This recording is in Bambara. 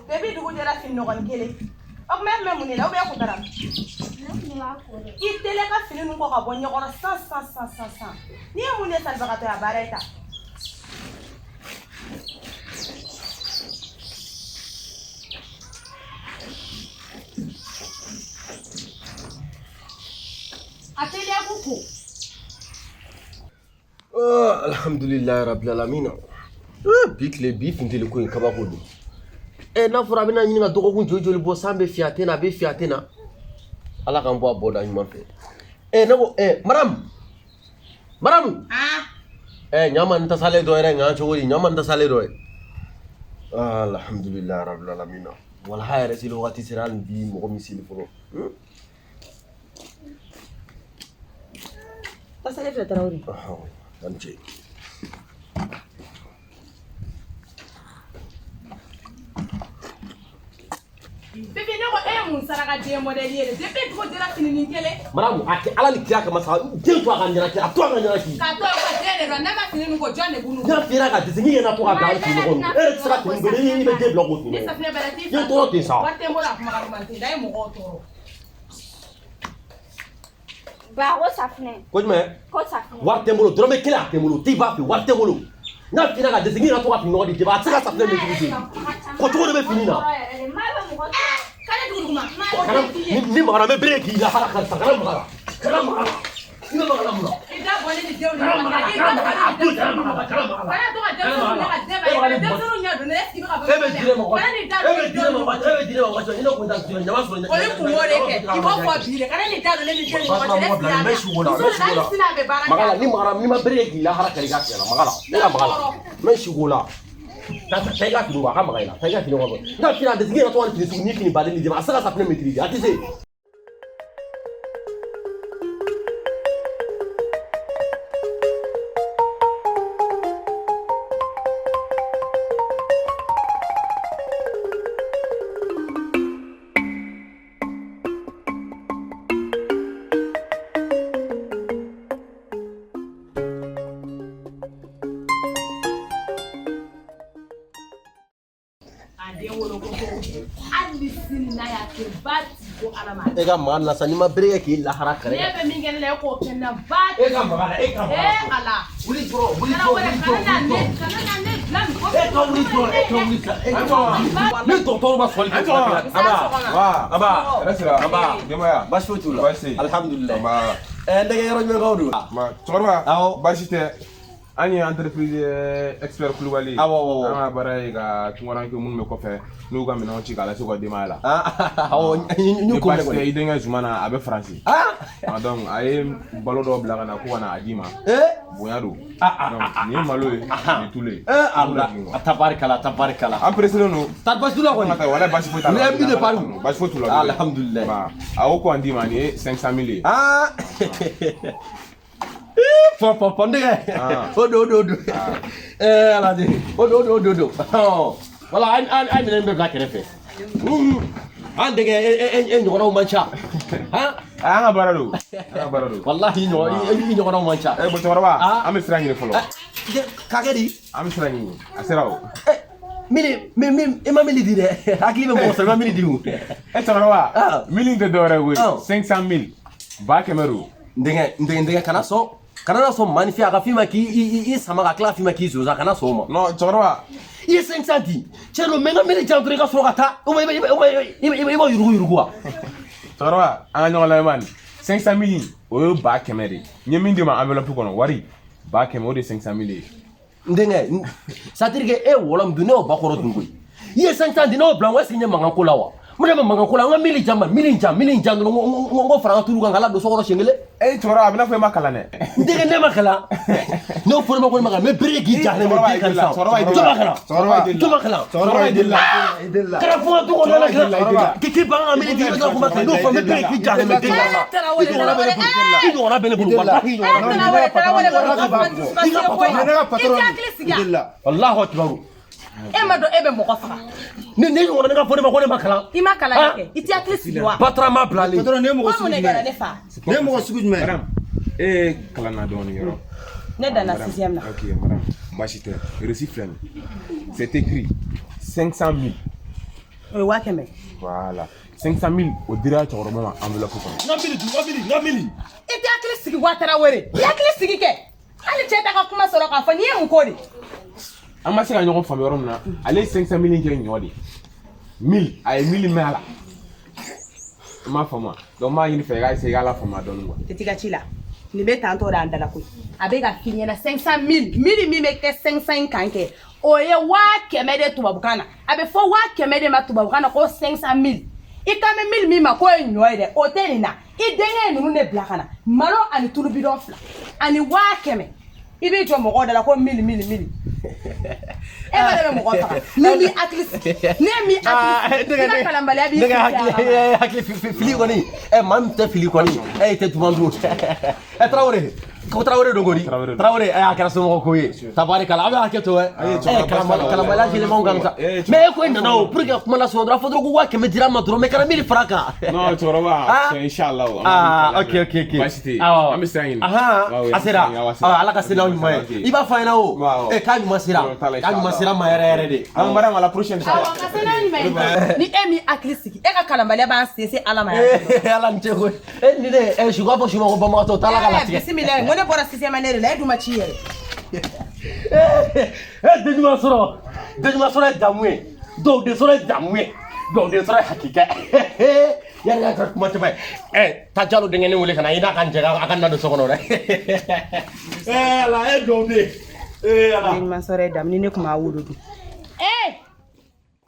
Baby dugu jɛra fini nɔgɔnin kelen. O kuma e bɛ mun de la ou bien e kun taara min? I teliya ka fini ninnu kɔ ka bɔ ɲɛkɔrɔ san. N'i ye mun de salibagatɔ ye a baara ye ta. A teliya k'u ko. Alhamdulillah rabbil alamin. Bikle bifintele ko in kabako do. N'a fɔra a bɛna ɲini ka dɔgɔkun joli bɔ san bɛ fiyate na a bɛ fiyate na Ala k'an bɔ a bɔda ɲuman fɛ. Ne ko Maramu ɲama n tasalen dɔ yɛrɛ nka cogo di ɲama n tasalen dɔ ye. Alhamdulillah rabbil alamin. Wala ha yɛrɛ seli wagati sera hali bi mɔgɔ min seli fɔlɔ. Tasale filɛ Tarawele. Ani ce. Bébé ne ko e ye mun saraka den modèle ye de depuis dugu jɛra fini kelen. Maramu a tɛ Ala ni kira kama sa den to a ka ɲɛnajɛ a to a ka ɲɛnajɛ. K'a to ekɔli den de don ne ma fini ninnu ko jɔn de b'u n'u. N'a fiyɛra ka dɛsɛ n'i yɛrɛ to ka bila hali fini kɔnɔ e yɛrɛ tɛ se ka fini bɛɛ i bɛ den bila k'o fini. Ni safunɛ bɛrɛ t'i fa. I ye tɔɔrɔ ten sa. Wari tɛ n bolo a kuma ka duman tɛ da ye mɔgɔw tɔɔrɔ. Ba ko safunɛ. Ko jumɛn? Ko safunɛ. Wari tɛ n bolo dɔrɔmɛ kelen a tɛ n bolo t'i b'a fɛ wari tɛ n bolo. N'a fiyɛra ka dɛsɛ n'i yɛrɛ to ka fini nɔgɔ di jɛba a tɛ se ka safunɛ maîtriser. Ko cogo de bɛ fini na. Ni magara bɛ bere k'i la hara karisa kana magara. Kana magara. I bɛ magara mun na? I da bɔlen ni denw ni ɲɔgɔn cɛ. I da bɔlen ni denw ni ɲɔgɔn cɛ. Kana to ka denmisɛnninw minɛ ka dɛbɛ yɛlɛ. Denmisɛnninw ɲɛ don est-ce que i bɛ ka bɔ. E bɛ diinɛ ma waati. E bɛ diinɛ ma waati. I n'a kun da diinɛ ɲama sɔrɔ. O ye kungo de kɛ. I b'o fɔ bi de. Kana ni da don ne ni denw ni ɲɔgɔn cɛ. Magala ni magara ni ma bere k'i la hara kari ka fiyɛ la magala. Ne ka magala. Mɛ siko la. Ta i ka fini a ka maga i la. Ta i ka fini kɔnɔ. N'a fiyɛra a dɛsɛ n'i yɛrɛ to ka fini sugu ni fini balen di ma a tɛ se ka safunɛ maîtriser a tɛ se. E ka maga na sa ni ma bere k'i la hara kare. Ne bɛ min kɛ ne la e k'o kɛ n na ba. E ka maga e ka maga. Ala. Wuli dɔrɔn wuli Kana wɛrɛ kana na ne bila nin. E ka wuli dɔrɔn e ka wuli sa. Ne dɔgɔtɔrɔ ma sɔnni kɛ. Aba reste là. Aba Demaya. Baasi foyi t'u la. Baasi. Alhamdulillah. Aba. Ndege yɔrɔ ɲuman don. Cɛkɔrɔba. Awɔ. Baasi tɛ. An ye entreprise expert Kulubali. Awɔ. An ka baara ye ka tunkaranke minnu bɛ kɔfɛ n'u ka minɛnw ci k'a lase u ka denbaya la. Awɔ n y'u ko Baasi tɛ i denkɛ Zumana a bɛ Faransi. Donc a ye balo dɔw bila ka na ko ka na a d'i ma. Bonya don. Donc nin ye malo ye nin ye tulu ye. Allah a tabarikala. An pressé don. Ta baasi t'u la kɔni. Wala baasi foyi t'a la. Ne de parle. Baasi foyi t'u la. Alhamdulillah. A ko an d'i ma nin ye 500 000 ye. Pɔn dɛgɛ. O do. Ala de. O do. Wala an minɛn bɛ bila kɛrɛfɛ. An dɛgɛ e ɲɔgɔnnaw man ca. An ka baara don. Wallahi i ɲɔgɔnnaw man ca. Bon cɛkɔrɔba an bɛ sira ɲini fɔlɔ. K'a di. An bɛ sira ɲini a sera o. I ma mili di dɛ. Hakili bɛ mɔgɔ sɔrɔ i ma mili di o. Cɛkɔrɔba mili tɛ dɔwɛrɛ ye koyi 500 000 ba kɛmɛ don. N denkɛ kana sɔn. Kana sɔn maa ni fiyɛ a ka f'i ma k'i sama ka tila f'i ma k'i zonzan kana sɔn o ma. Non cɛkɔrɔba. I ye 500 di. Cɛ don mɛ n ka mili jan dɔrɔn i ka sɔrɔ ka taa. I b'a yurugu wa. Cɛkɔrɔba an ka ɲɔgɔn lamɛn nin 500 000 o ye ba kɛmɛ de. N ye min d'i ma enveloppe kɔnɔ wari ba kɛmɛ o de ye 500 000 ye. N denkɛ c'est à dire que e wɔlɔ min dun ne y'o ba kɔrɔ dun koyi. I ye 500 di ne y'o bila n ko est ce que n ye mankan ko la wa. Mun de bɛ mankan ko la n ka mili jan dɔrɔn n ko fara n ka tulu kan k'ala don so kɔrɔ siɲɛ kelen. Cɛkɔrɔba a bɛ n'a fɔ e ma kalan dɛ. N denkɛ ne ma kalan. N'o fɔra ma ko ne ma kalan n bɛ bere k'i ja ne ma den kan sa. Jɔn ma kalan. Kana fɔ n ka du kɔnɔ la kɛ. K'i ban ka mili di ne ka kuma kɛ n'o fɔ n bɛ bere k'i ja ne ma den kan sa. I ɲɔgɔnna bɛ ne bolo walahi Allahu akbar. E ma dɔn e bɛ mɔgɔ faga. Ne ɲɔgɔnna ne ka fɔ ne ma ko ne ma kalan. I ma kalan kɛ. I t'i hakili sigi wa. Patron ma bilalen. Ko mun de kɛra ne fa. Ne mɔgɔ sugu jumɛn. Madame e kalan na dɔɔni yɔrɔ. Ne danna 6e na. Ok madame baasi tɛ récit filɛ nin c'est écrit 500 000 O ye 500. Voilà. 500 000 o dira cɛkɔrɔba ma enveloppe kɔnɔ. N ka mili. I tɛ hakili sigi Ouattara wele. I hakili sigi kɛ. Hali cɛ tɛ ka kuma sɔrɔ k'a fɔ n'i ye mun ko de. An ma se ka ɲɔgɔn faamu yɔrɔ min na ale ye 500 000 kɛ ɲɔ de. 1000 a ye 1000 mɛn a la. I m'a faamu donc n b'a ɲini fɛ i k'a essayer i k'ala faamu dɔɔni quoi. Tɛ t'i ka ci la. Nin bɛ tantɔ de an dala koyi. A bɛ ka f'i ɲɛna 500 000 min bɛ kɛ 500 in kan kɛ o ye 500 de tubabukan na. A bɛ fɔ 500 de ma tubabukan na ko 500 000. I kan bɛ 1000 min ma k'o ye ɲɔ ye dɛ o tɛ nin na. I denkɛ ye ninnu de bila ka na malo ani tulu bidɔn 2 ani 500 I b'i jɔ mɔgɔw da la ko 1000. E ma de bɛ mɔgɔ faga ni mi hakili ne mi hakili ne kalanbaliya b'i hakili fili kɔni maa min tɛ fili kɔni e tɛ tuma dun Traoré ko Traoré don kɔni Traoré a kɛra somɔgɔ ko ye tabarikala a bɛ hakɛ to kalanbaliya jɛlenmanw kan sa mais e ko e nana o pour que kuma la sɔrɔ dɔrɔn fɔ dɔrɔn ko 500 dira ma dɔrɔn mais kana miiri fara kan non cɛkɔrɔba inchallah ok baasi tɛ yen an bɛ sira ɲini a sera ala ka se n'aw ɲuman ye i b'a fɔ an ɲɛna o k'a ɲuman sera ma yɛrɛ de an bara ma la prochaine fois ka se n'a ɲuman ye ni e mi hakili sigi e ka kalanbaliya b'an sinsin ala ma ala ni cɛ ko ni de su ka fɔ su ma ko banbagatɔ t'ala ka latigɛ bisimila ko ne bɔra sixième année de la e dun ma ci yɛrɛ denɲuman sɔrɔ ye damu ye dɔw den sɔrɔ ye damu ye dɔw den sɔrɔ ye hakika yɛrɛ y'a kɛra kuma caman ye taa Jalo denkɛnin wele ka na i n'a ka n jɛ a ka na don so kɔnɔ dɛ ala e dɔw den ala denɲuman sɔrɔ ye damu ni ne tun b'a wolo dun